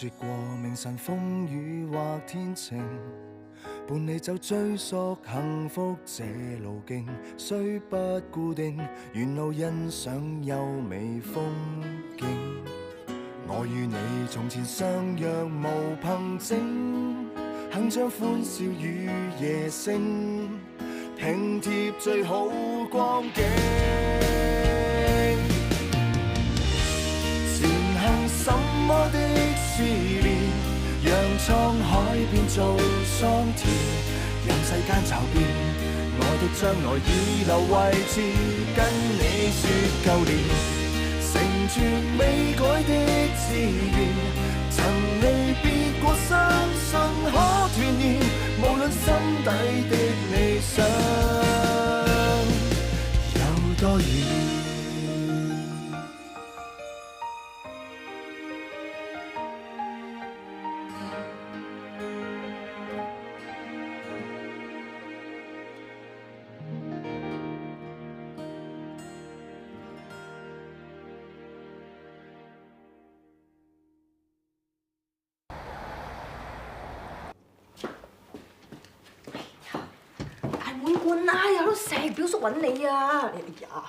說過明晨風雨或天晴，伴你走追溯幸福這路徑，雖不固定，沿路欣賞優美風景。我與你從前相約無憑證，鏗鏘歡笑與夜聲，拼貼最好光景。前行什麼的試煉，讓滄海變做桑田，任世間驟變，我的將來已留位置，跟你說舊年。成全未改的志願，曾離別過，相信可團圓。無論心底的理想有多遠。有食，表叔揾你啊！哎呀，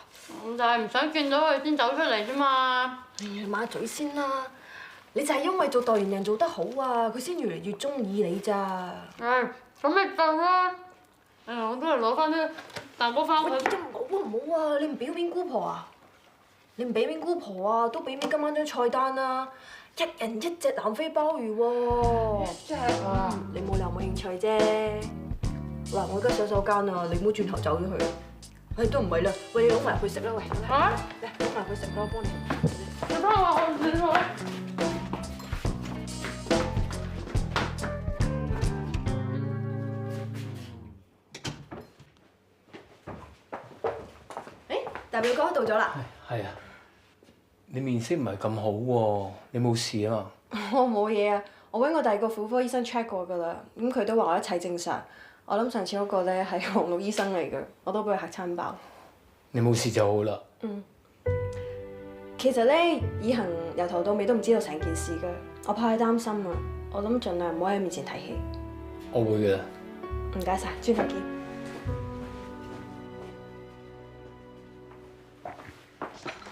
我就係唔想見到佢先走出嚟啫嘛。哎呀，抹嘴先啦！你就係因為做代言人做得好啊，佢先越嚟越中意你咋。唉，咁咪夠啦！哎呀，我都係攞翻啲蛋糕翻屋企。唔好啊！你唔俾面姑婆啊？你唔俾面姑婆啊？都俾面今晚張菜單啦！一人一隻南非鮑魚喎。一隻啊！你冇理由冇興趣啫。嗱，我而家洗手間啊，你唔好轉頭走咗去啊！唉，都唔係啦，喂，你攞埋去食啦，喂，啊？嚟攞埋去食啦，我幫你。你幫我看住佢。誒，大表哥到咗啦。係啊，你面色唔係咁好喎，你冇事啊嘛？我冇嘢啊，我揾我第二個婦科醫生 check 過㗎啦，咁佢都話我一切正常。我諗上次嗰個咧係黃綠醫生嚟嘅，我都俾佢嚇親爆。你冇事就好啦。嗯。其實咧，以恒由頭到尾都唔知道成件事㗎，我怕佢擔心啊，我諗盡量唔好喺佢面前提起。我會㗎啦。唔該晒，轉頭見。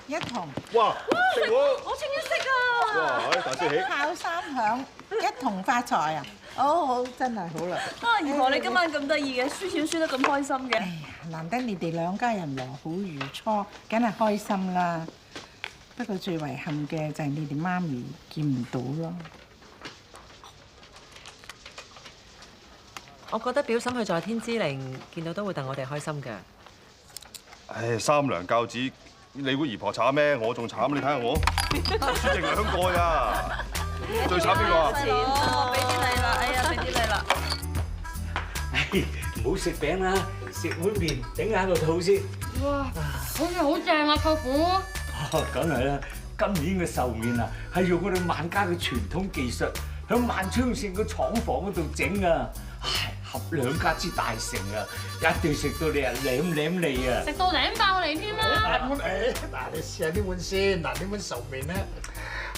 一同哇！食喎！我清一色啊！哇！大聲起！炮三響，一同發財啊！好，真係好啦。啊，姨婆你今晚咁得意嘅，輸錢輸得咁開心嘅。哎呀，難得你哋兩家人和好如初，梗係開心啦。不過最遺憾嘅就係你哋媽咪見唔到咯。我覺得表嬸去在天之靈見到都會戥我哋開心㗎。唉，三娘教子，你估姨婆慘咩？我仲慘，你睇下我，輸剩2個咋？最慘邊個啊？哦，俾啲你啦，哎呀，俾啲你啦。唔好食餅啦，食碗麵頂下個肚先。哇，好似好正啊，舅父！梗係啦，今年嘅壽麵啊，係用我哋萬家嘅傳統技術，喺萬昌城個廠房嗰度整啊！唉，合兩家之大成啊，一定食到你啊舐舐脷啊！食到舐爆你添啦！嗱，你試下呢碗先。嗱，呢碗壽麵咧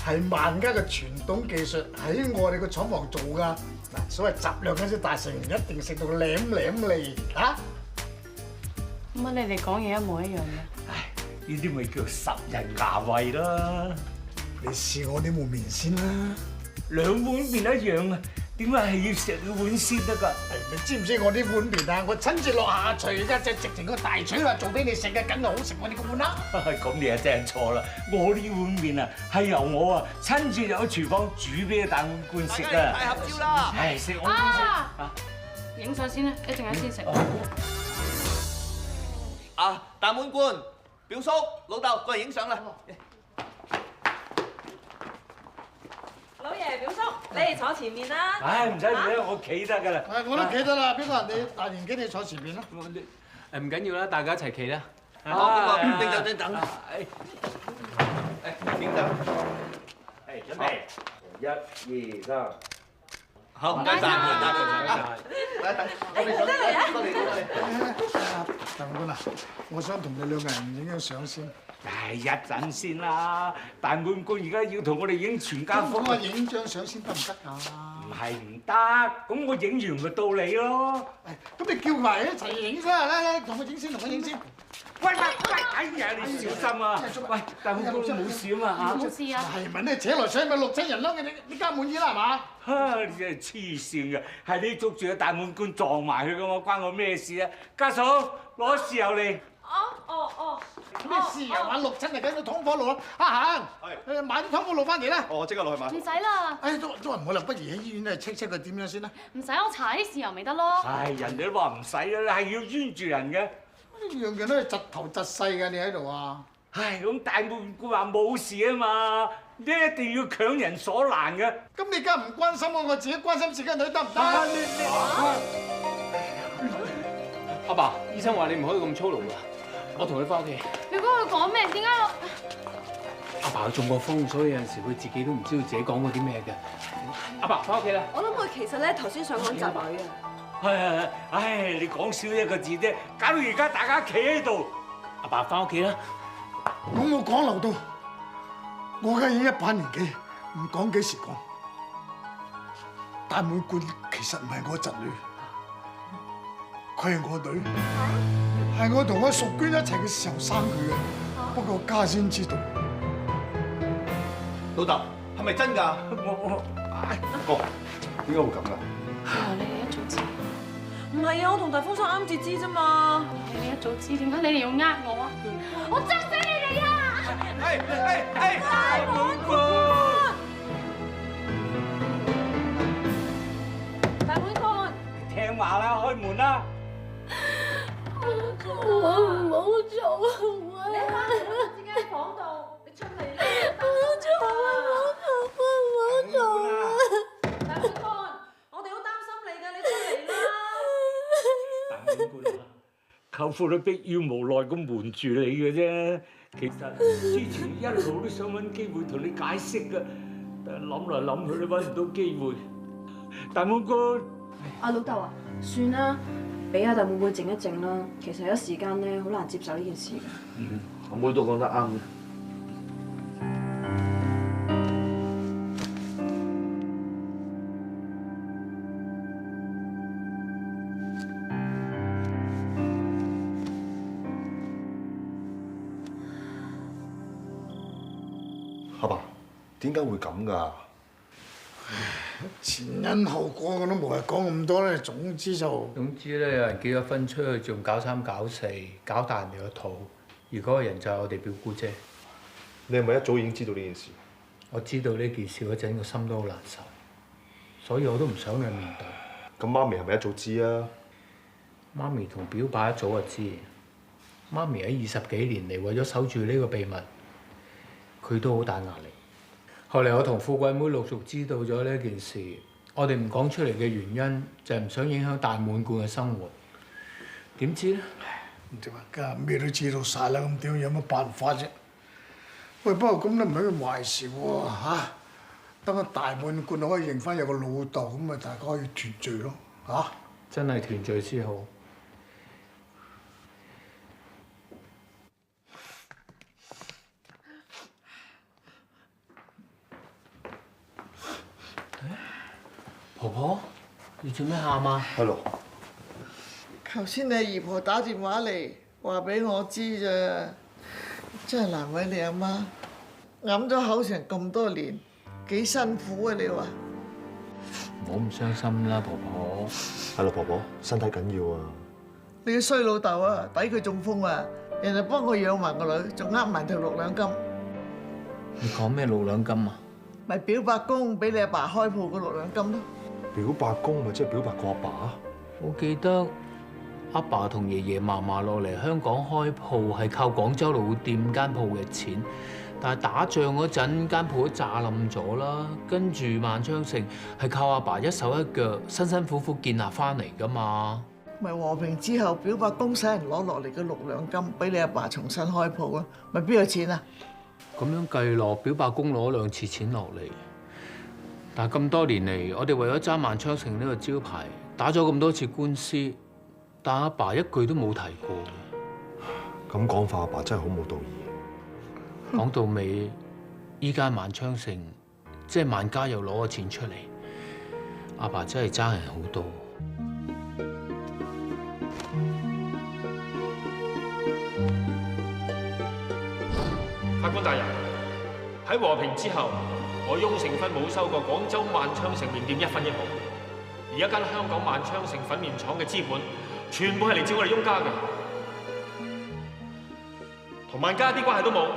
係萬家嘅傳統技術，喺我哋個廠房做㗎。嗱，所謂雜兩家之大成，一定食到舐舐脷啊！乜你哋講嘢一模一樣嘅？唉，呢啲咪叫十人牙慧啦！你試我呢碗麵先啦。兩碗麵一樣啊，點解係要食兩碗先得㗎？你知唔知我呢碗麵啊？我親自落下廚㗎，直情個大廚話做俾你食嘅，梗係好食過你個碗啦。咁你啊真係錯啦！我呢碗麵啊係由我啊親自入去廚房煮俾大碗官食啊！大合照啦！唉，食我先食啊！影相先啦，一陣間先食。啊，大滿貫，表叔、老豆過嚟影相啦！老爺表叔，你哋坐前面啦。唉，唔使唔使，我企得㗎啦。我都企得啦，邊個人哋大年紀你坐前邊啦？誒唔緊要啦，大家一齊企啦。好，邊個？等。點等？準備，1、2、3。好，唔該晒，唔該晒。大滿貫啊，我想同你兩個人影張相先。唉，一陣先啦，大滿貫而家要同我哋影全家福。我影張相先得唔得啊？唔係唔得，咁我影完咪到你咯。咁你叫埋一齊影先啊！嚟，同我影先，同我影先。喂！哎呀，你小心啊！喂，大滿貫冇事啊嘛嚇？冇事啊。係咪你扯來扯去咪六親人咯？你家滿意啦係嘛？哈！你真係黐線嘅，係你捉住個大滿貫撞埋佢嘅嘛，關我咩事啊？家嫂攞豉油嚟。咩豉油啊？六親就緊要通火爐咯。行，買啲通火爐翻嚟啦。我即刻落去買。唔使啦，哎，都話唔好啦，不如喺醫院咧 check 佢點樣先啦。唔使我搽啲豉油咪得咯。唉，人哋都話唔使啦，係要冤住人嘅。樣樣都係窒頭窒勢㗎，你喺度啊！唉，咁大滿貫話冇事啊嘛，你一定要強人所難嘅。咁你而家唔關心我自己關心自己女得唔得？阿爸，醫生話你唔可以咁粗魯㗎，我同你翻屋企。表哥佢講咩？點解我？阿爸佢中過風，所以有陣時佢自己都唔知道自己講過啲咩嘅。阿爸翻屋企啦。我諗佢其實咧頭先想講侄女啊。係，唉，你講少一個字啫，搞到而家大家企喺度。阿爸翻屋企啦。我冇講漏到，我而家已經一把年紀，唔講幾時講。大滿貫其實唔係我侄女，佢係我女，係我同我淑娟一齊嘅時候生佢嘅，不過家先知道。老豆係咪真㗎？哥，點解會咁㗎？你哋一早知，唔係啊，我同大風叔啱至知啫嘛。你哋一早知，點解你哋要呃我啊？我憎死你哋啊！大滿貫，大滿貫，聽話啦，開門啦。我唔好做啊！你翻嚟我自己喺房度，你出嚟啦！大滿貫，我哋好擔心你㗎，你出嚟啦！大滿貫啊，舅父都迫於無奈咁瞞住你嘅啫。其實之前一路都想揾機會同你解釋㗎，但係諗來諗去都揾唔到機會。大滿貫，阿老豆啊，算啦，俾阿大滿貫靜一靜啦。其實有時間咧，好難接受呢件事㗎。阿妹都講得啱嘅。阿爸，點解會咁㗎？前因後果我都冇係講咁多咧，總之咧，有人結咗婚出去，仲搞三搞四，搞大人哋個肚。而嗰個人就係我哋表姑姐。你係咪一早已經知道呢件事？我知道呢件事嗰陣，個心都好難受，所以我都唔想去面對。咁媽咪係咪一早知啊？媽咪同表爸一早就知。媽咪喺20幾年嚟，為咗守住呢個秘密，佢都好大壓力。後嚟我同富貴妹陸續知道咗呢件事，我哋唔講出嚟嘅原因就係唔想影響大滿貫嘅生活。點知咧？唔知話家咩都知道晒啦，咁點有乜辦法啫？喂，不過咁都唔係一件壞事喎嚇。等個大滿貫可以認翻有個老豆，咁咪大家可以團聚咯嚇。真係團聚先好。婆婆，你做咩喊啊？係咯。頭先你姨婆打電話嚟話俾我知啫，真係難為你阿媽，揞咗口成咁多年，幾辛苦啊！你話？唔好咁傷心啦，婆婆。係咯，婆婆，身體緊要啊！你個衰老豆啊，抵佢中風啊！人哋幫我養埋個女，仲呃埋條6兩金。你講咩6兩金啊？咪表伯公俾你阿爸開鋪個6兩金咯。表伯公咪即係表伯個阿爸？我記得阿爸同爺爺嫲嫲落嚟香港開鋪係靠廣州老店間鋪嘅錢，但係打仗嗰陣間鋪都炸冧咗啦，跟住萬昌城係靠阿爸一手一腳辛辛苦苦建立翻嚟㗎嘛。咪和平之後，表伯公使人攞落嚟嘅6兩金俾你阿爸重新開鋪啊！咪邊有錢啊？咁樣計落，表伯公攞2次錢落嚟，但係咁多年嚟，我哋為咗爭萬昌城呢個招牌，打咗咁多次官司，但阿爸一句都冇提過。咁講法，阿爸真係好冇道義。講到尾，依家萬昌城即係萬家又攞個錢出嚟，阿爸真係爭人好多。法官大人，喺和平之後，我雍成勳冇收過廣州萬昌城麵店1分1毫，而一間香港萬昌城粉麵廠嘅資本，全部係嚟自我哋雍家嘅，同萬家一啲關係都冇。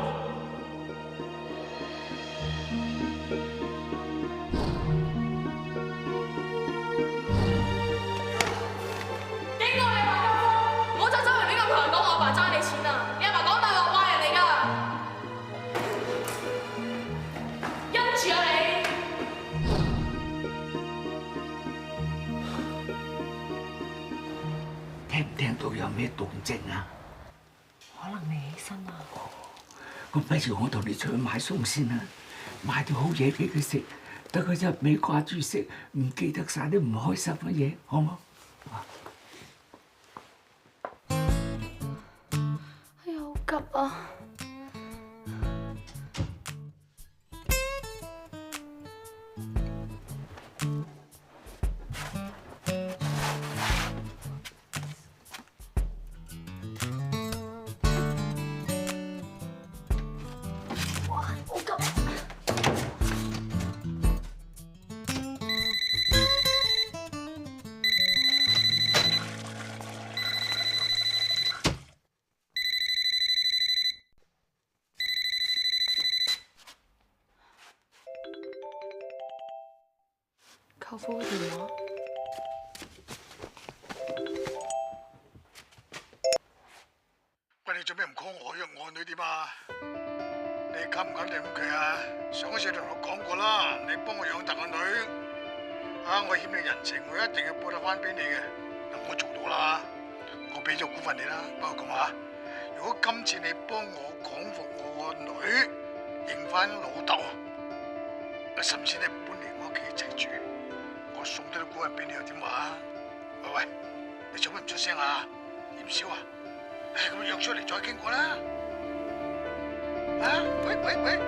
經過你話咁多，唔好再周圍俾咁多人講我阿爸爭你錢啊！你阿爸講大話壞人嚟㗎，因住啊你！聽唔聽到有咩動靜啊？可能你起身啊。咁不如我同你出去買餸先啦，買啲好嘢俾佢食，等佢一味掛住食，唔記得晒啲唔開心嘅嘢，好唔好？哎呀，好急啊！哇，好急！舅父嘅電話。喂，你做咩唔 call 我約我女點啊？你敢唔敢定佢啊？上一次同我講過啦，你幫我養大個女，我欠你人情，我一定要報得翻俾你嘅。嗱，我做到啦，我俾咗股份你啦。不過咁啊，如果今次你幫我講服我個女，認翻老豆，甚至你搬嚟我屋企一齊住，我送多啲股份俾你又點話？喂，你做乜唔出聲啊？嫌少啊？咁約出嚟再傾過啦。喂！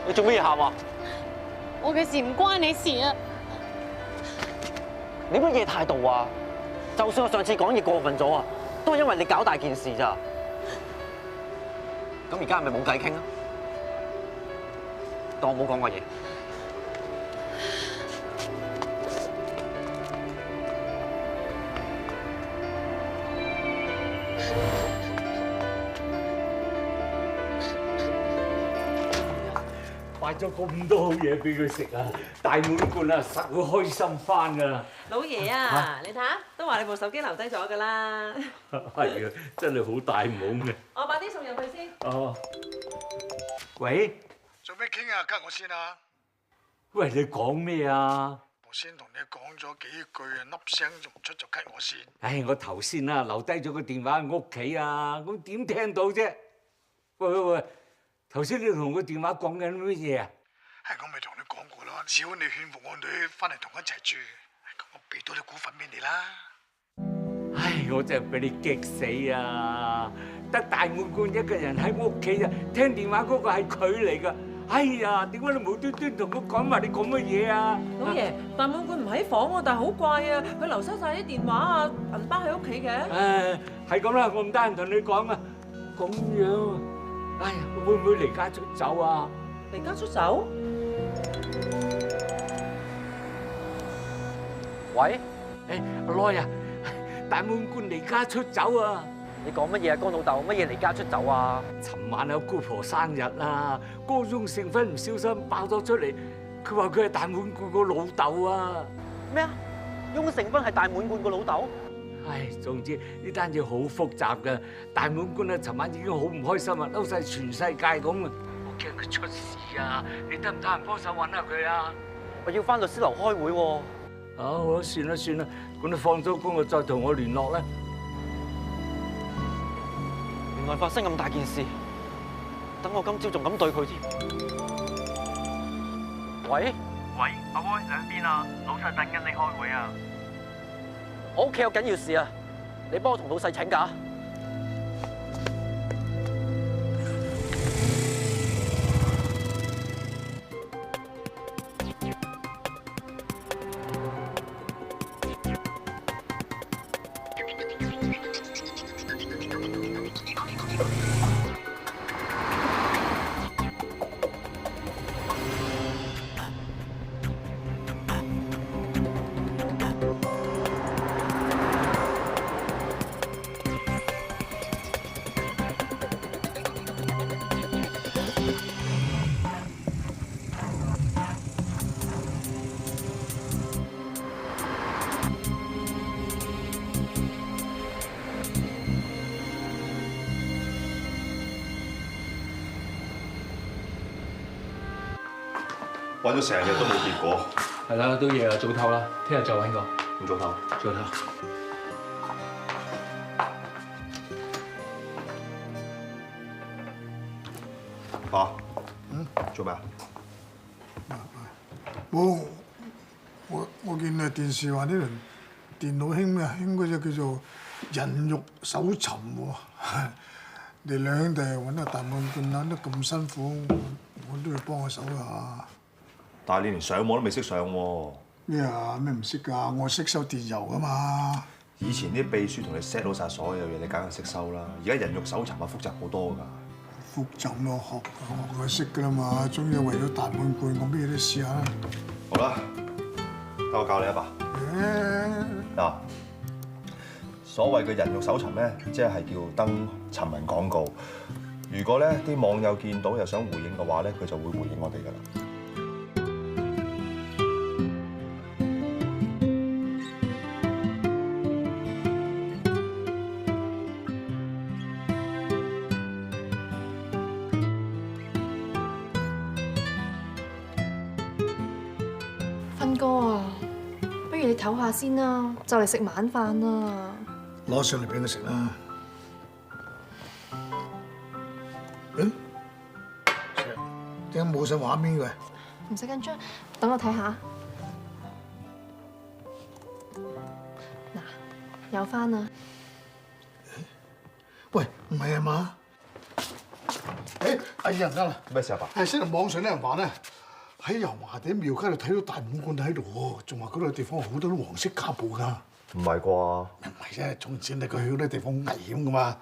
你做咩嘢喊啊？我嘅事唔關你事啊！你乜嘢態度啊？就算我上次講嘢過分咗啊，都係因為你搞大件事咋。咁而家係咪冇計傾啊？當我冇講過嘢。買咗咁多好嘢俾佢食啊！大滿貫啊，實會開心翻噶。老爺啊，你睇下，都話你部手機留低咗㗎啦。係啊，真係好大懵嘅。我擺啲餸入去先。哦。喂？做咩傾啊？吉我先啊！喂，你講咩啊？我先同你講咗幾句啊，粒聲仲唔出就吉我先。唉，我頭先啊留低咗個電話喺屋企啊，咁點聽到啫？喂！頭先你同個電話講緊乜嘢啊？我咪同你講過咯，只要你勸服我女翻嚟同我一齊住，咁我俾多啲股份俾你啦。唉，我真係俾你激死啊！得大滿貫一個人喺屋企啊，聽電話嗰個係佢嚟㗎。哎呀，點解你無端端同我講埋你講乜嘢啊？老爺，大滿貫唔喺房喎，但係好怪啊，佢流失晒啲電話啊、銀包喺屋企嘅。唉，係咁啦，我唔得閒同你講啊。咁樣，哎呀，會唔會離家出走啊？離家出走？喂，阿來啊，大滿貫離家出走啊！你講乜嘢啊，江老豆？乜嘢離家出走啊？尋晚有姑婆生日啊，嗰個雍成勳唔小心爆咗出嚟，佢話佢係大滿貫個老豆啊！咩啊？雍成勳係大滿貫個老豆？唉，總之呢單嘢好複雜㗎。大滿貫啊，尋晚已經好唔開心啊，嬲晒全世界咁啊！我驚佢出事啊！你得唔得閒幫手揾下佢啊？我要翻律師樓開會喎。好啦，算啦，咁你放咗工，我再同我聯絡啦。原來發生咁大件事，等我今朝仲咁對佢添。喂，阿威兩邊啊，老細等緊你開會啊。我屋企有緊要事啊，你幫我同老細請假。揾咗成日都冇結果。係啦，都夜啦，早唞啦，聽日再揾個。唔早唞，早唞。爸，做咩啊？我見電視話呢輪電腦興咩？興嗰隻叫做人肉搜尋喎。你兩兄弟揾個大滿貫揾得咁辛苦，我都要幫下手下。但係你連上網都未識上喎。咩啊？咩唔識㗎？我識收電郵㗎嘛。以前啲秘書同你 set 到晒所有嘢，你梗係識收啦。而家人肉搜尋啊，複雜好多㗎。複雜咯，學就識㗎啦嘛。終於為咗大滿貫，我咩都試下啦。好啦，等我教你啊，爸。嗱，所謂嘅人肉搜尋咧，即係叫登尋人廣告。如果咧啲網友見到又想回應嘅話咧，佢就會回應我哋㗎啦。芬哥啊，不如你唞下先啦，就嚟食晚飯啦。攞上嚟俾佢食啦。點解冇晒畫面嘅？唔使緊張，等我睇下。嗱，有翻啦。喂，唔係啊嘛？哎呀，唔得啦！咩事啊，爸？係先喺網上啲人話咧，喺油麻地廟街度睇到大滿貫喺度喎，仲話嗰度地方好多啲黃色家暴㗎。唔係啩？唔係啫，總之你佢去嗰啲地方危險㗎嘛。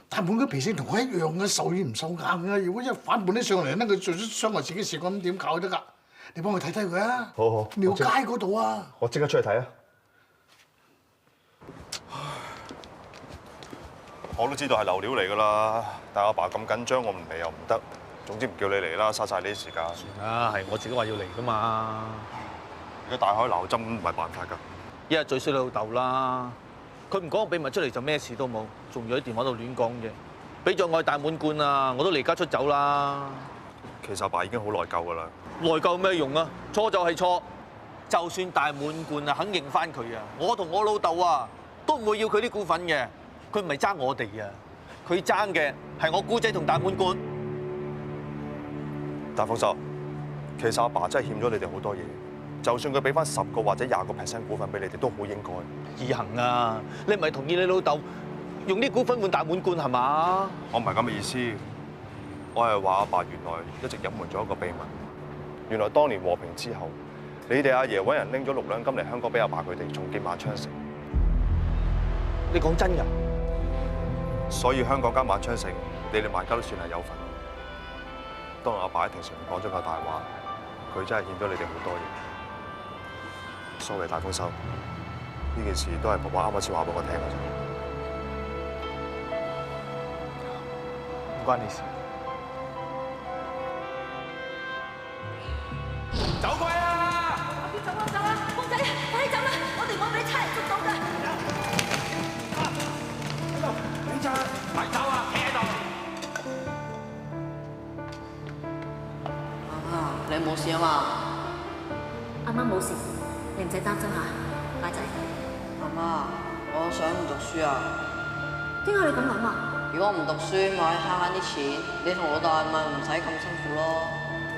大滿貫脾性同佢一樣嘅，受軟唔受硬嘅。如果一反叛起上嚟咧，佢做咗傷害自己事，咁點搞得㗎？你幫佢睇睇佢啊！好好。廟街嗰度啊！我即刻出去睇啊！我都知道係流料嚟㗎啦，但係阿爸咁緊張，我唔嚟又唔得。總之唔叫你嚟啦，嘥晒呢啲時間。算啦，係我自己話要嚟㗎嘛。而家大海撈針唔係辦法㗎。一日最衰你老豆啦，佢唔講個秘密出嚟就咩事都冇，仲要喺電話度亂講嘢。俾咗我大滿貫啊，我都離家出走啦。其實阿爸已經好內疚㗎啦。內疚咩用啊？錯就係錯，就算大滿貫啊肯認翻佢啊，我同我老豆啊都唔會要佢啲股份嘅。佢唔係爭我哋啊，佢爭嘅係我姑姐同大滿貫。大豐收，其實阿爸真係欠咗你哋好多嘢。就算佢俾翻10個或者20% 股份俾你哋，都好應該。以恒啊，你唔係同意你老豆用啲股份換大滿貫係嘛？我唔係咁嘅意思，我係話阿爸原來一直隱瞞咗一個秘密。原來當年和平之後，你哋阿爺揾人拎咗6兩金嚟香港俾阿爸佢哋重建萬昌城。你講真㗎？所以香港間萬昌城，你哋萬家都算係有份。當阿爸喺庭上面講咗個大話，佢真係欠咗你哋好多嘢。sorry， 大豐收，呢件事都係爸爸啱啱先話俾我聽嘅啫，唔關你事。走鬼啊！走啦，公仔，快啲走啦！我哋唔好俾差人捉到㗎。咋？咪走啊！企喺度！你冇事啊嘛？阿媽冇事，你唔使擔心嚇，乖仔。阿媽，我想唔讀書啊！點解你咁諗啊？如果唔讀書，咪可以慳翻啲錢，你同老豆咪唔使咁辛苦咯。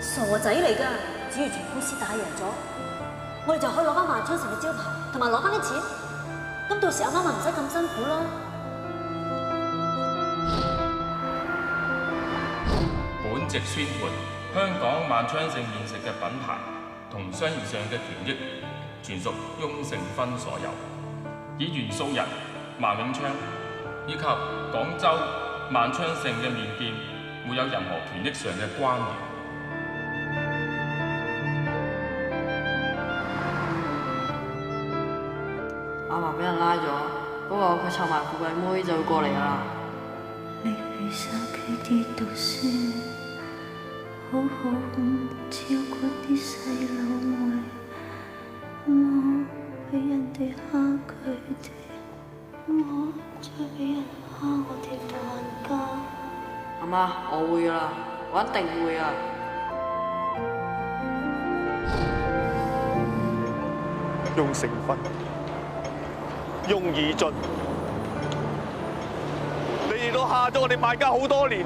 傻仔嚟㗎！只要全公司打贏咗，我哋就可以攞翻萬昌城嘅招牌，同埋攞翻啲錢。咁到時阿媽咪唔使咁辛苦咯。本席宣判，香港萬昌盛麵食嘅品牌同商業上嘅權益，全屬雍盛勳所有，以原訴人萬永昌以及廣州萬昌盛嘅麵店沒有任何權益上嘅關聯。阿嫲俾人拉咗，不過佢湊埋富貴妹就會過嚟啦。你去手機啲讀書，好好咁照顧啲細佬妹，我俾人哋蝦佢哋，我再俾人蝦我哋萬家。阿媽，我會㗎啦，我一定會啊！雍盛勳、雍以俊，你哋都蝦咗我哋萬家好多年，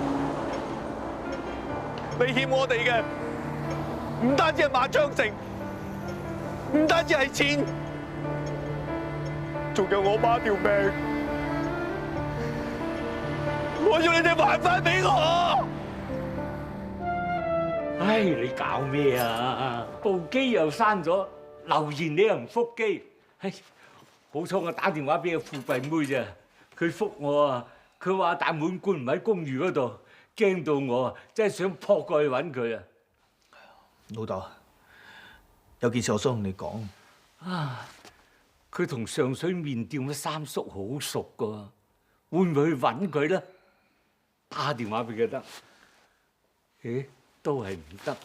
你欠我哋嘅唔單止係萬昌盛，唔單止係錢，仲有我媽條命，我要你哋還返俾我！唉，你搞咩啊？部機又刪咗，留言你又唔覆機，唉，好彩我打電話俾個富貴妹咋，佢覆我啊，佢話大滿貫唔喺公寓嗰度，驚到我啊，真係想撲過去揾佢啊！老豆，有件事我想同你講。啊，佢同上水麵店嘅三叔好熟噶，會唔會去揾佢咧？打電話俾佢得？咦，都係唔得。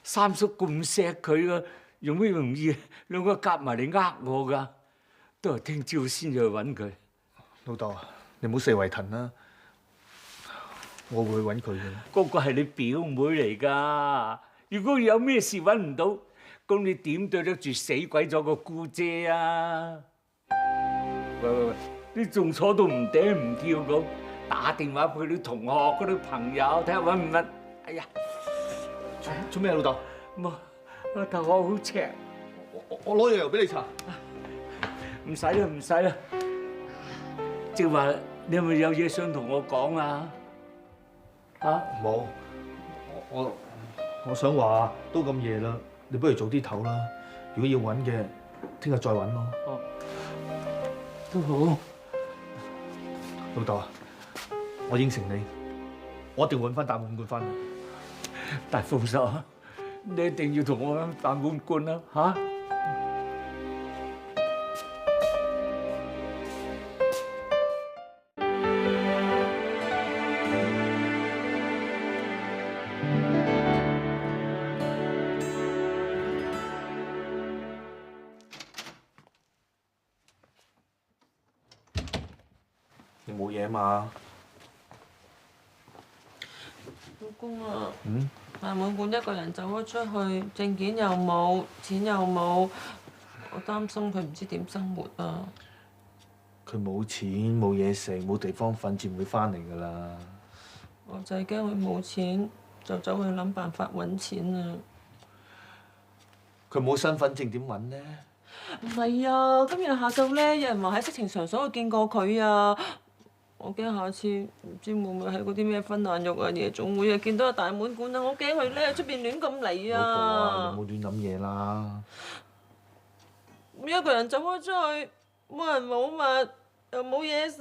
三叔咁錫佢啊，用咩容易兩個夾埋嚟呃我㗎？都係聽朝先去揾佢。老豆，你唔好四圍騰啦，我會去揾佢嘅。嗰個係你表妹嚟㗎，如果有咩事揾唔到，咁你點對得住死鬼咗個姑姐啊？喂，你仲坐到唔嗲唔跳咁，打電話俾啲同學、嗰啲朋友睇下揾唔揾？哎呀，做咩啊，老豆？冇，我頭殼好赤。我攞藥油俾你搽。唔使啦，唔使啦。即係話你係咪有嘢想同我講啊？嚇？冇，我想話都咁夜啦，你不如早啲唞啦。如果要揾嘅，聽日再揾咯。哦，都好。老豆啊，我應承你，我一定揾翻大滿貫翻嚟。大豐收，你一定要同我揾大滿貫啦，嚇！你冇嘢嘛？老公啊，嗯？大滿貫一個人走咗出去，證件又冇，錢又冇，我擔心佢唔知點生活啊！佢冇錢冇嘢食冇地方瞓，自然會翻嚟㗎啦。我就係驚佢冇錢，就走去諗辦法揾錢啊！佢冇身份證點揾呢？唔係啊，今日下晝咧，有人話喺色情場所度見過佢啊！我驚下次唔知會唔會喺嗰啲咩婚宴肉啊、夜總會啊見到阿大滿貫啊！我驚佢咧喺出邊亂咁嚟啊！老婆啊，你冇亂諗嘢啦。一個人走咗出去，冇人冇物，又冇嘢食，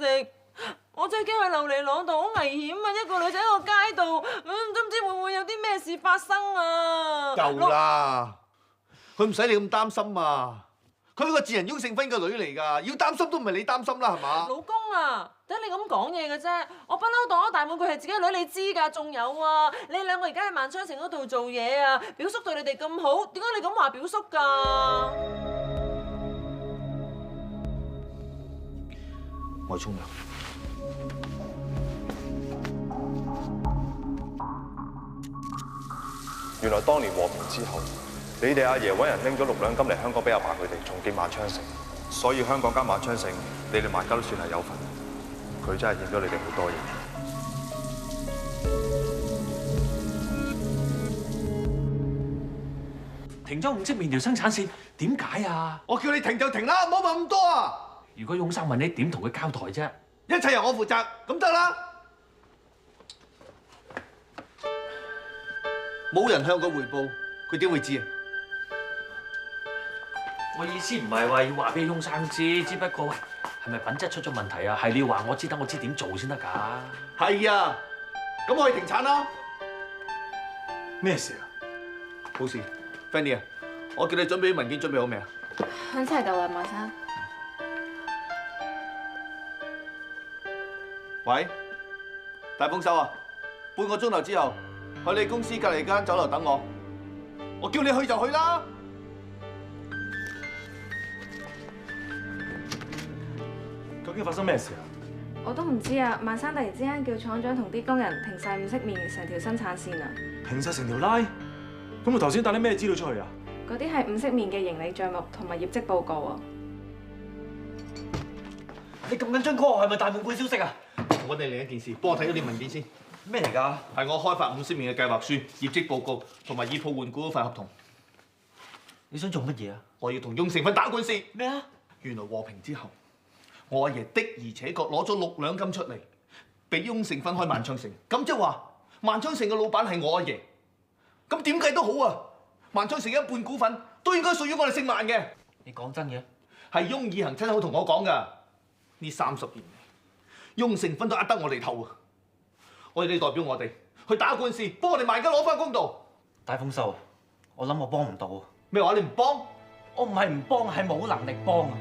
我真係驚佢流離浪蕩，好危險啊！一個女仔喺個街度，都唔知會唔會有啲咩事發生啊！夠啦，佢唔使你咁擔心啊！佢係個自人雍盛勳嘅女嚟㗎，要擔心都唔係你擔心啦，係嘛？老公啊，點解你咁講嘢嘅啫？我不嬲當咗大滿貫係自己女，你知㗎。仲有啊，你兩個而家喺萬昌城嗰度做嘢啊，表叔對你哋咁好，點解你咁話表叔㗎？我去沖涼。原來當年和平之後，你哋阿爺揾人拎咗6兩金嚟香港俾阿爸佢哋重建萬昌城，所以香港加萬昌城，你哋萬家都算係有份。佢真係欠咗你哋好多嘢。停咗五色麵條生產線，點解啊？我叫你停就停啦，唔好問咁多啊！如果翁生問你點同佢交代啫？一切由我負責，咁得啦。冇人向佢匯報，佢點會知啊？我意思唔係話要話俾翁生知，只不過係咪品質出咗問題啊？係你要話我知，等我知點做先得㗎。係啊，咁我可以停產啦。咩事啊？冇事 ，Fanny 啊，我叫你準備啲文件準備好未啊？香車夠啦，馬生。喂，大豐收啊！半個鐘頭之後去你公司隔離間酒樓等我。我叫你去就去啦。究竟發生咩事啊？我都唔知啊，萬生突然之間叫廠長同啲工人停晒五色麵成條生產線啊！停晒成條拉？咁我頭先帶啲咩資料出去啊？嗰啲係五色麵嘅盈利帳目同埋業績報告啊！你咁緊張 call 我係咪大滿貫消息啊？我哋另一件事，幫我睇咗啲文件先。咩嚟㗎？係我開發五色麵嘅計劃書、業績報告同埋以鋪換股嗰份合同。你想做乜嘢啊？我要同雍成芬打官司。咩啊？原來和平之後，我阿爺的而且確攞咗6兩金出嚟，俾雍成芬開萬昌城。咁即係話，萬昌城嘅老闆係我阿爺。咁點計都好啊！萬昌城一半股份都應該屬於我哋姓萬嘅。你講真嘅？係雍以恒親口同我講㗎。呢30年嚟，雍成芬都呃得我哋頭啊！我哋代表我哋去打官司，幫我哋萬家攞翻公道。大豐收，我諗我幫唔到。咩話？你唔幫？我唔係唔幫，係冇能力幫啊！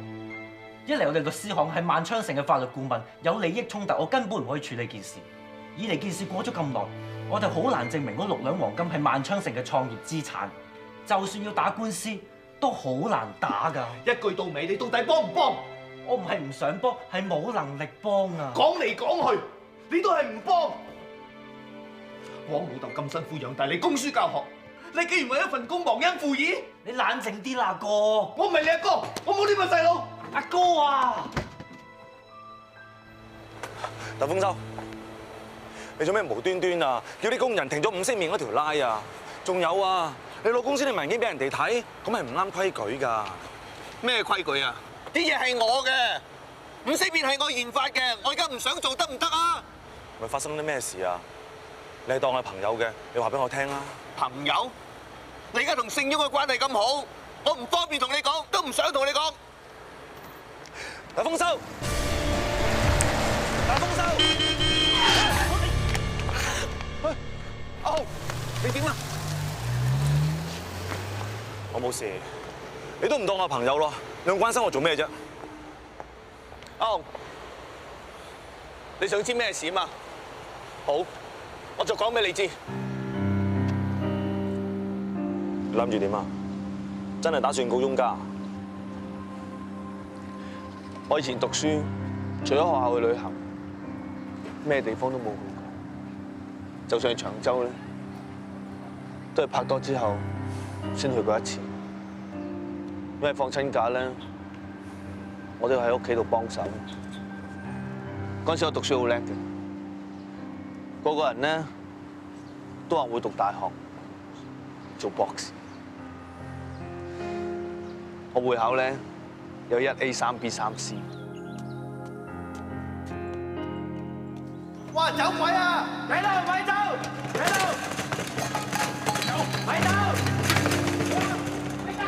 一嚟我哋律師行係萬昌城嘅法律顧問，有利益衝突，我根本唔可以處理件事。二嚟件事過咗咁耐，我哋好難證明嗰6兩黃金係萬昌城嘅創業資產。就算要打官司，都好難打㗎。一句到尾，你到底幫唔幫？我唔係唔想幫，係冇能力幫啊！講嚟講去，你都係唔幫。我老豆咁辛苦養大你，供書教學，你竟然為一份工忘恩負義？你冷靜啲啦，阿哥！我唔係你阿哥，我冇呢個細佬。阿哥啊！大豐收，你做咩無端端啊？叫啲工人停咗五色麵嗰條拉啊！仲有啊，你攞公司啲文件俾人哋睇，咁係唔啱規矩㗎。咩規矩啊？啲嘢係我嘅，五色麵係我研發嘅，我而家唔想做得唔得啊？咪發生啲咩事啊？你係當係朋友嘅，你話俾我聽啦。朋友？你而家同聖雍嘅關係咁好，我唔方便同你講，都唔想同你講。大豐收！大豐收！阿豪，你點啊？我冇事，你都唔當我朋友咯，你咁關心我做咩啫？阿豪，你想知咩事嘛？好，我就講俾你知。你諗住點啊？真係打算告翁家？我以前讀書，除咗學校去旅行，咩地方都冇去過。就算係長洲咧，都係拍拖之後先去過一次。因為放親假咧，我都喺屋企度幫手。嗰陣時我讀書好叻嘅，個個人咧都話會讀大學做博士。我會考咧有1A 3B 3C。哇！走鬼啊！咪走！咪走！咪走！咪走！咪走！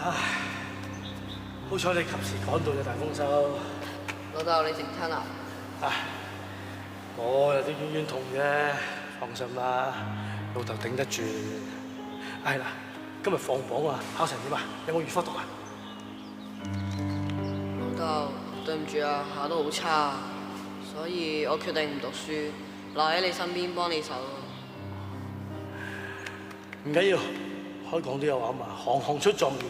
唉，好彩你及時趕到啫，大豐收。老豆，你食親啊？唉，我有啲冤冤痛啫，放心啦，老豆頂得住。係啦，今日放榜啊，考成點啊？有冇預科讀啊？老豆，對唔住啊，考得好差，所以我決定唔讀書，留喺你身邊幫你手。唔緊要，開講都有話嘛，行行出狀元。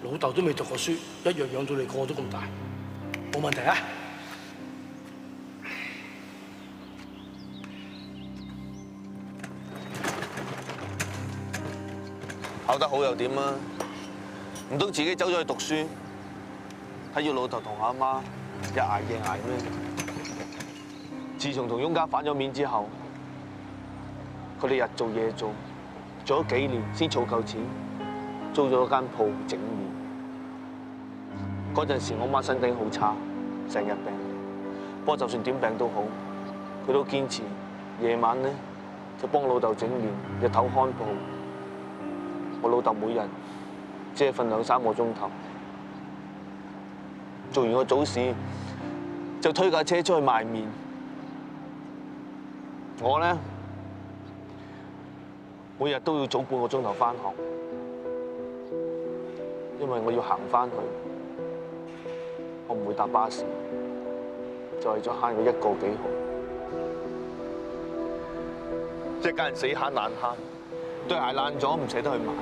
老豆都未讀過書，一樣養到你個都咁大，冇問題啊！考得好又點啊？唔通自己走咗去讀書，睇住老豆同阿媽日捱夜捱咩？自從同翁家反咗面之後，佢哋日做夜做，做咗幾年先儲夠錢，租咗間鋪整麵。嗰陣時我媽身體好差，成日病。不過就算點病都好，佢都堅持夜晚咧就幫老豆整麵，日頭看鋪。我老豆每日只係瞓2-3個鐘頭，做完個早市就推架車出去賣麵。我咧每日都要早半個鐘頭返學，因為我要行返去，我唔會搭巴士，就為咗慳嗰1個幾毫。一家人死慳爛慳，對鞋爛咗唔捨得去買，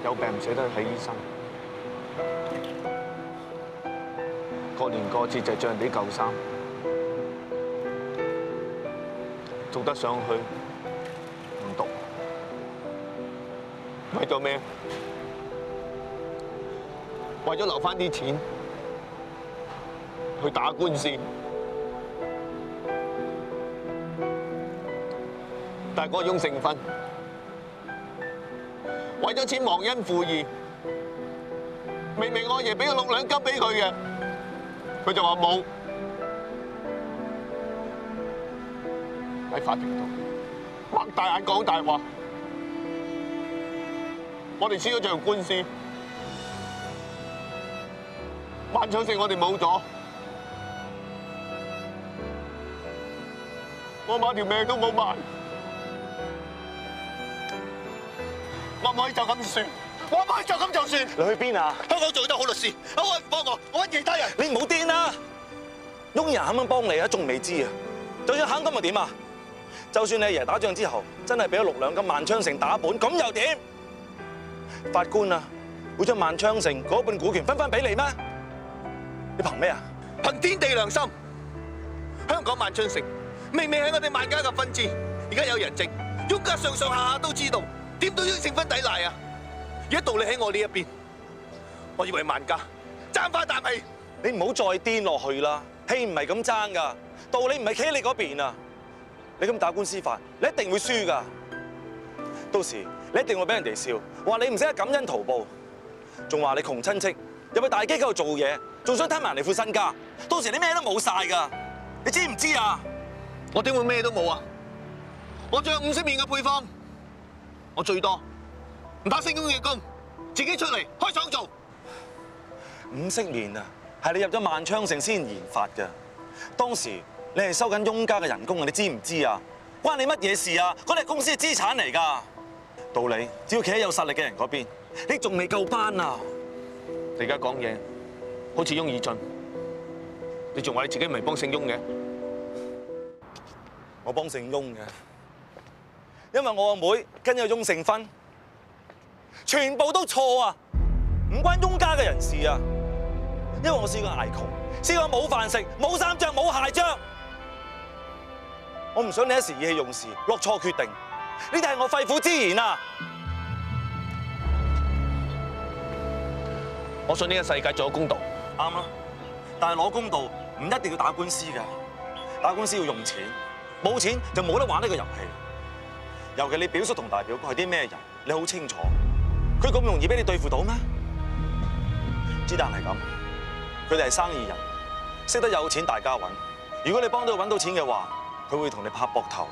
有病唔捨得去睇醫生，過年過節就着人哋舊衫，讀得上去唔讀，為咗咩？為咗留返啲錢去打官司。但係嗰個翁成芬為咗錢忘恩負義，明明我阿爺俾咗6兩金俾佢嘅，佢就話冇。喺法庭度擘大眼講大話，我哋輸咗場官司，萬昌城我哋冇咗，我媽條命都冇埋。我唔可以就咁算，我唔可以就咁就算。你去邊啊？香港做得好律師，可唔可以幫我？我揾其他人。你唔好癲啦！翁人肯唔肯幫你啊？仲未知啊！就算肯咁又點啊？就算你阿爺打仗之後真係俾咗6兩金萬昌城打本，咁又點？法官啊，會將萬昌城嗰半股權分翻俾你咩？你憑咩啊？憑天地良心。香港萬昌城明明係我哋萬家嘅分支，而家有人證，翁家上上下下都知道。點到翁成芬抵賴啊！而家道理喺我呢一邊，我以為萬家爭翻啖氣。你唔好再癲落去啦，氣唔係咁爭噶，道理唔係企喺你嗰邊啊！你咁打官司法，你一定會輸噶。到時你一定會俾人哋笑，話你唔識得感恩圖報，仲話你窮親戚入去大機構做嘢，仲想吞埋人哋副身家，到時你咩都冇晒噶，你知唔知啊？我點會咩都冇啊？我仲有5色麵嘅配方。我最多唔打星工嘅工，自己出嚟開廠做。5色麵啊，係你入咗萬昌城先研發嘅。當時你係收緊翁家嘅人工啊，你知唔知啊？關你乜嘢事啊？嗰啲係公司嘅資產嚟㗎。道理只要企喺有實力嘅人嗰邊，你仲未夠班啊！你而家講嘢好似翁以俊，你仲話你自己唔係幫姓翁嘅？我幫姓翁嘅。因為我阿妹跟咗翁成芬，全部都錯啊！唔關翁家嘅人事啊！因為我試過捱窮，試過冇飯食、冇衫着、冇鞋着。我唔想你一時意氣用事，落錯決定。呢啲係我肺腑之言啊！我信呢個世界仲有公道。啱啊！但係攞公道唔一定要打官司㗎，打官司要用錢，冇錢就冇得玩呢個遊戲。尤其你表叔同大表哥係啲咩人，你好清楚。佢咁容易俾你對付到咩？之但係咁，佢哋係生意人，識得有錢大家揾。如果你幫到佢揾到錢嘅話，佢會同你拍膊頭，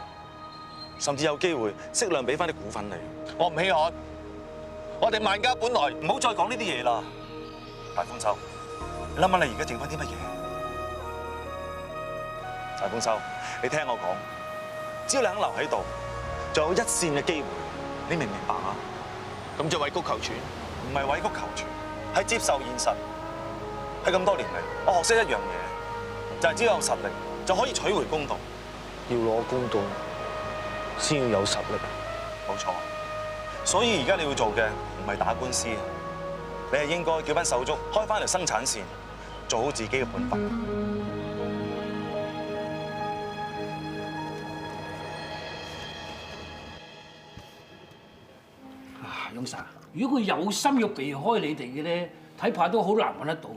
甚至有機會適量俾翻啲股份你。我唔稀罕，我哋萬家本來唔好再講呢啲嘢啦。大豐收，你諗下你而家剩翻啲乜嘢？大豐收，你聽我講，只要你肯留喺度，仲有一線嘅機會，你明唔明白啊？咁就委曲求全？唔係委曲求全，係接受現實。喺咁多年嚟，我學識一樣嘢，就係只要有實力就可以取回公道。要攞公道，先要有實力。冇錯。所以而家你要做嘅唔係打官司，你係應該叫班手足開翻條生產線，做好自己嘅本分。雍生，如果佢有心要避開你哋嘅咧，睇怕都好難揾得到。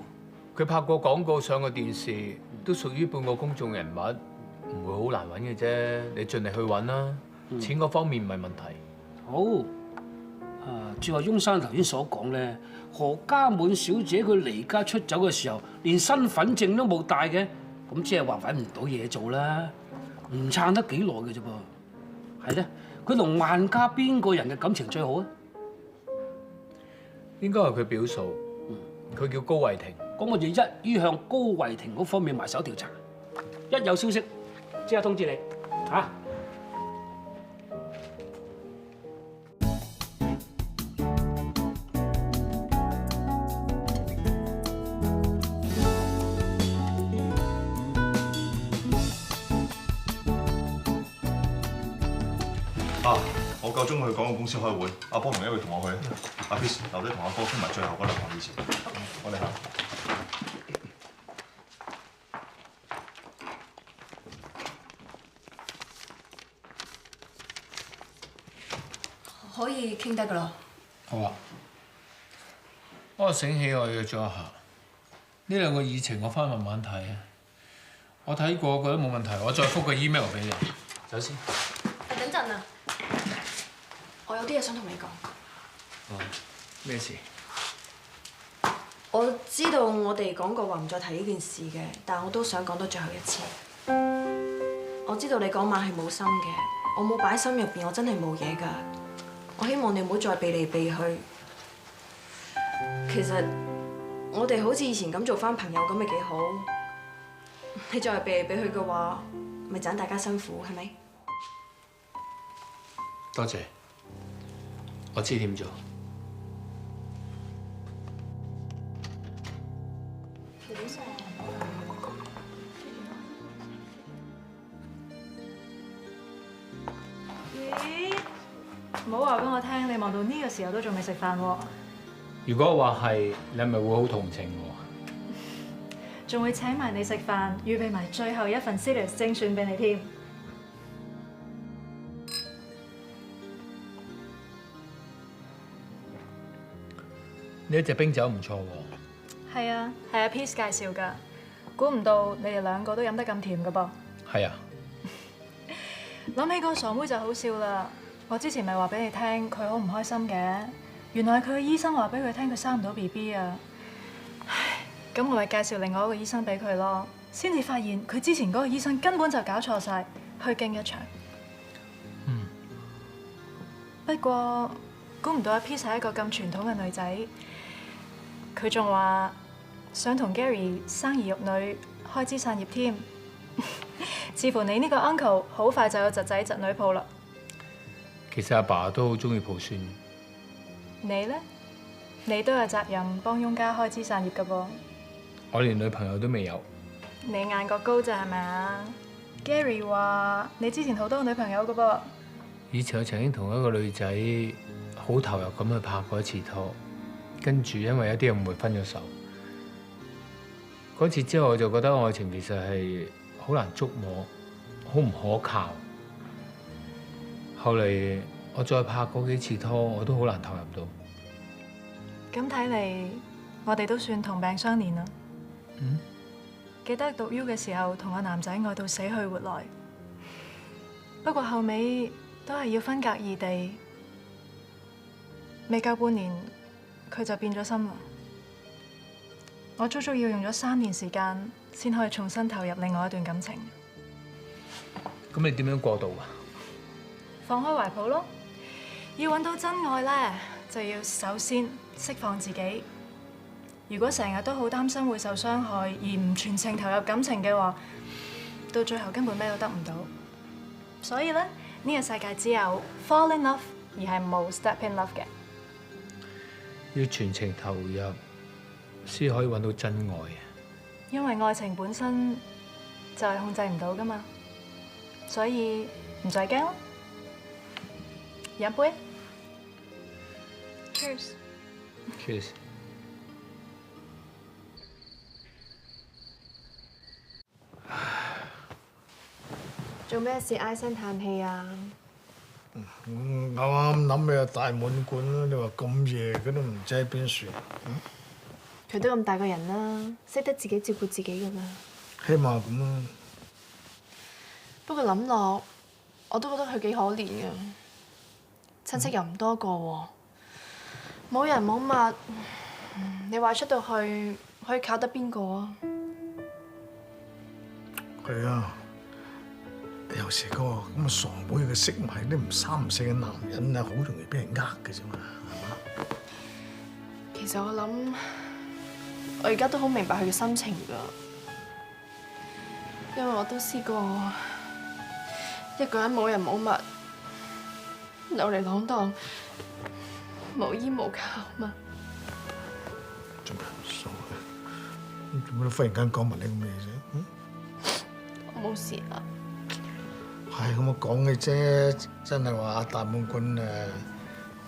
佢拍過廣告、上過電視，都屬於半個公眾人物，唔會好難揾嘅啫。你盡力去揾啦，錢嗰方面唔係問題。好。照話雍生頭先所講咧，何家滿小姐佢離家出走嘅時候，連身份證都冇帶嘅，咁即係話揾唔到嘢做啦，唔撐得幾耐嘅啫噃。係咧，佢同萬家邊個人嘅感情最好啊？應該係佢表嫂，佢叫高慧婷。咁我哋一於向高慧婷嗰方面埋手調查，一有消息即刻通知你嚇。我夠鐘去廣告公司開會，阿波同一會同我去，阿 Chris 留低同阿哥傾埋最後嗰兩項議程。我哋行。可以傾得㗎啦。好啊。我醒起我約咗一下，呢兩個議程我翻慢慢睇啊。我睇過覺得冇問題，我再覆個 email 俾你。走先。等陣啊！我有啲嘢想同你講。哦，咩事？我知道我哋講過話唔再提呢件事嘅，但我都想講多最後一次。我知道你嗰晚係冇心嘅，我冇擺心入邊，我真係冇嘢㗎。我希望你唔好再避嚟避去。其實我哋好似以前咁做翻朋友咁咪幾好。你再避嚟避去嘅話，咪盞大家辛苦係咪？多謝，我知點做。咦？唔好話俾我聽，你忙到呢個時候都仲未食飯喎。如果我話係，你係咪會好同情我？仲會請埋你食飯，預備埋最後一份 Serious 精選俾你添。呢一隻冰酒唔錯喎。係啊，係阿 Peace 介紹㗎。估唔到你哋兩個都飲得咁甜㗎噃。係啊。諗起個傻妹就好笑啦。我之前咪話俾你聽，佢好唔開心嘅。原來佢嘅醫生話俾佢聽，佢生唔到 BB 啊。唉，咁我咪介紹另外一個醫生俾佢咯。先至發現佢之前嗰個醫生根本就搞錯晒，虛驚一場。不過估唔到阿 Peace 係一個咁傳統嘅女仔。佢仲話想同 Gary 生兒育女、開枝散葉添。似乎你呢個 uncle 好快就有侄仔侄女抱啦。其實阿爸都好中意抱孫。你呢？你都有責任幫翁家開枝散葉㗎噃。我連女朋友都未有。你眼角高咋係咪啊 ？Gary 話你之前好多女朋友㗎噃。以前我曾經同一個女仔好投入咁去拍過一次拖，跟住因為一啲誤會分咗手。嗰次之後我就覺得愛情其實係好難捉摸，好唔可靠。後嚟我再拍過幾次拖，我都好難投入到。咁睇嚟，我哋都算同病相憐啦。記得讀 U 嘅時候，同個男仔愛到死去活來，不過後尾都係要分隔異地。未夠半年，佢就變咗心啦。我足足要用咗3年時間，先可以重新投入另外一段感情。咁你點樣過渡啊？放開懷抱咯。要揾到真愛呢，就要首先釋放自己。如果成日都好擔心會受傷害，而唔全程投入感情嘅話，到最後根本咩都得唔到。所以呢，呢個世界只有 fall in love， 而係冇 step in love 嘅。要全程投入，先可以揾到真愛啊！因為愛情本身就係控制唔到㗎嘛，所以唔使驚咯。飲杯 ，Cheers。Cheers。做咩事唉聲嘆氣啊？啱啱諗起啊大滿貫啦，你話咁夜佢都唔知喺邊算。佢都咁大個人啦，識得自己照顧自己㗎啦。希望咁啦。不過諗落，我都覺得佢幾可憐㗎。親戚又唔多個喎，冇人冇物，你話出到去可以靠得邊個啊？係啊，有時嗰個咁嘅傻妹佢識埋啲唔三唔四嘅男人啊，好容易俾人呃嘅啫嘛，係嘛？其實我諗，我而家都好明白佢嘅心情㗎，因為我都試過一個人冇人冇物，流離浪蕩，無依無靠嘛。做咩傻嘅？做咩忽然間講埋呢咁嘅嘢啫？我冇事啊。係咁我講嘅啫，真係話大滿貫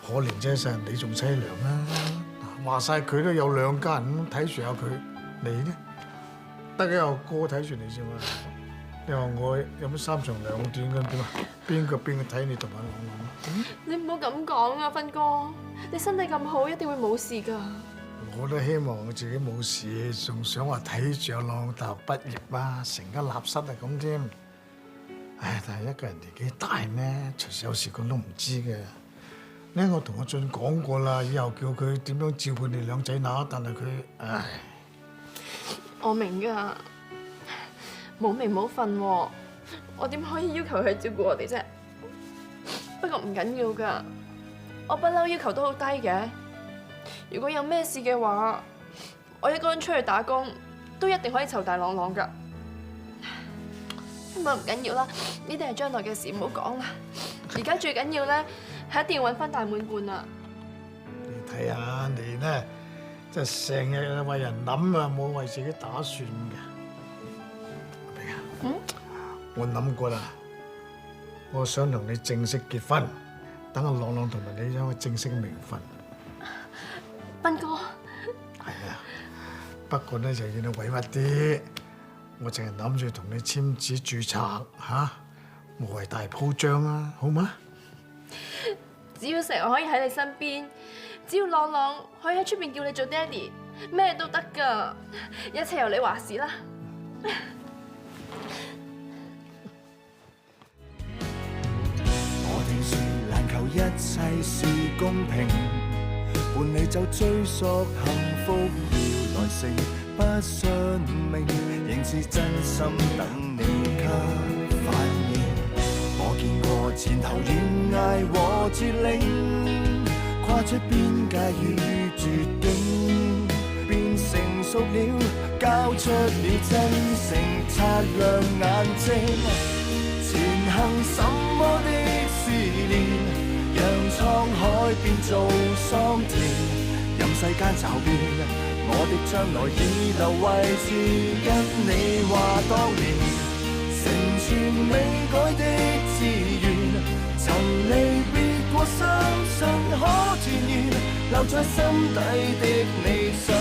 可憐啫，世人你仲凄涼啦。話晒佢都有兩家人睇住下佢，你呢？得嘅有哥睇住你啫嘛。你話我有乜三長兩短咁點啊？邊個睇你同埋我？你唔好咁講啊，芬哥，你身體咁好，一定會冇事㗎。我都希望我自己冇事，仲想話睇住阿朗大學畢業啊，成家立室啊咁添。唉，但係一個人年紀大咩，隨時有事講都唔知嘅。呢我同阿俊講過啦，以後叫佢點樣照顧你兩仔乸，但係佢唉。我明㗎，冇名冇份喎，我點可以要求佢照顧我哋啫？不過唔緊要㗎，我不嬲要求都好低嘅。如果有咩事嘅話，我一個人出去打工都一定可以籌大朗朗㗎。不過唔緊要啦，呢啲係將來嘅事，唔好講啦。而家最緊要咧係一定要揾翻大滿貫啊！你睇下你呢，真係成日為人諗啊，冇為自己打算嘅。明啊？我諗過啦，我想同你正式結婚，等阿朗朗同埋你有個正式嘅名分。斌哥。係啊，不過咧就要你委屈啲，我淨係諗住同你簽紙註冊嚇，無謂大鋪張啊，好嗎？只要成日可以喺你身邊，只要朗朗可以喺出邊叫你做爹哋，咩都得㗎，一切由你話事啦。我聽說難求一切是公平，伴你走追溯幸福要來成，不信命仍是真心等你給反應。我見過前頭懸崖和絕嶺，跨出邊界與絕境，變成熟了，交出了真誠，擦亮眼睛。前行什麼的試煉，讓滄海變做桑田，任世間驟變，我的將來已留位置，跟你話當年成全未改的志願，曾離別過相信可團圓，留在心底的理想。